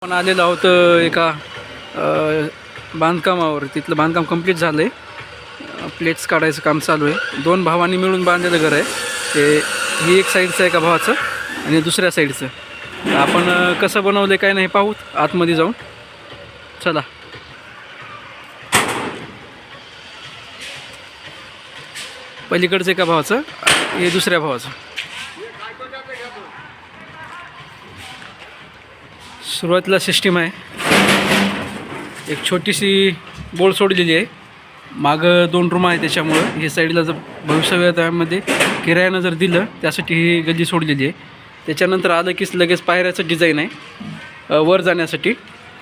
आपण आलेलो आहोत एका बांधकामावर. तिथलं बांधकाम कंप्लीट झालं आहे. प्लेट्स काढायचं काम चालू आहे. दोन भावांनी मिळून बांधलेलं घर आहे ते. ही एक साईडचं आहे एका भावाचं आणि दुसऱ्या साईडचं. आपण कसं बनवलं काय नाही पाहू आतमध्ये जाऊन. चला. पलीकडचं एका भावाचं, हे दुसऱ्या भावाचं. सुरुवातीला सिस्टीम आहे, एक छोटीशी बोल सोडलेली आहे. मागं 2 रूम आहे, त्याच्यामुळं हे साईडला जर भविष्यामध्ये किरायानं जर दिलं त्यासाठी ही गल्ली सोडलेली आहे. त्याच्यानंतर आलं की लगेच पायऱ्याचं डिझाईन आहे वर जाण्यासाठी.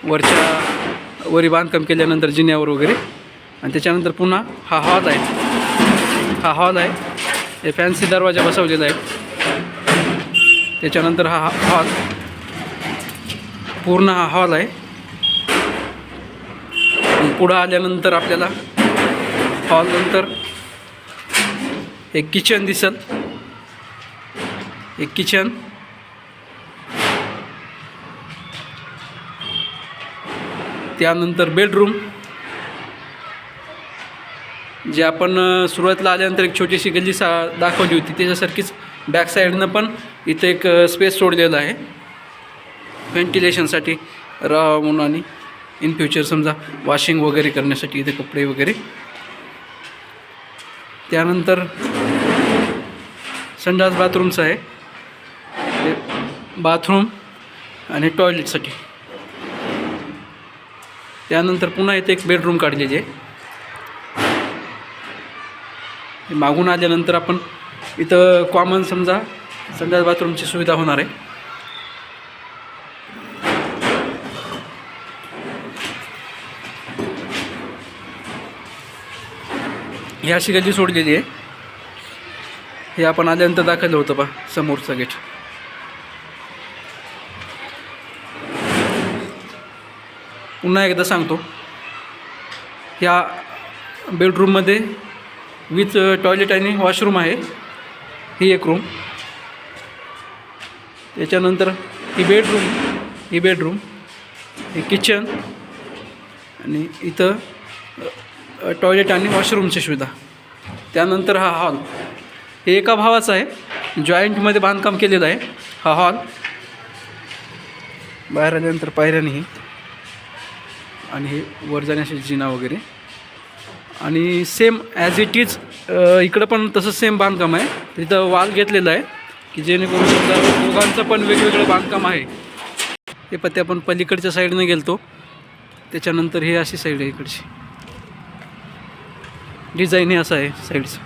वरी बांधकाम केल्यानंतर जिन्यावर वगैरे. आणि त्याच्यानंतर पुन्हा हा हॉल आहे. हे फॅन्सी दरवाजा बसवलेला आहे. त्याच्यानंतर हा हॉल, पूर्ण हा हॉल आहे. पुढं आल्यानंतर आपल्याला हॉल नंतर एक किचन दिसल. एक किचन, त्यानंतर बेडरूम, जे आपण सुरुवातीला आल्यानंतर एक छोटीशी गल्ली दाखवली होती त्याच्यासारखीच बॅक साईडनं पण इथं एक स्पेस सोडलेला आहे व्हेंटिलेशनसाठी राहावं म्हणून, आणि इन फ्युचर समजा वॉशिंग वगैरे करण्यासाठी इथे कपडे वगैरे. त्यानंतर संडास बाथरूमचं आहे, बाथरूम आणि टॉयलेटसाठी. त्यानंतर पुन्हा इथे एक बेडरूम काढलेली आहे. मागून आल्यानंतर आपण इथं कॉमन समजा संडास बाथरूमची सुविधा होणार आहे. ही अशी गल्ली सोडलेली आहे. हे आपण आल्यानंतर दाखवलं होतं पहा समोरचं गेट. पुन्हा एकदा सांगतो, ह्या बेडरूममध्ये विथ टॉयलेट आणि वॉशरूम आहे. ही एक रूम. त्याच्यानंतर ही बेडरूम, हे किचन आणि इथं टॉयलेट आणि वॉशरूमची सुविधा. त्यानंतर हा हॉल, हे एका भावाचा आहे, जॉईंटमध्ये बांधकाम केलेलं आहे. हा हॉल बाहेर आल्यानंतर पायऱ्यानेही, आणि हे वर जाण्यासाठी जिना वगैरे. आणि सेम ॲज इट इज इकडं पण तसं सेम बांधकाम आहे. तिथं वाल घेतलेलं आहे की जेणेकरून समजा दोघांचं पण वेगवेगळं बांधकाम आहे. हे पत्ते आपण पलीकडच्या साईडनं गेलतो. त्याच्यानंतर हे अशी साईड आहे, इकडची डिझाईन हे असं आहे साईडचं.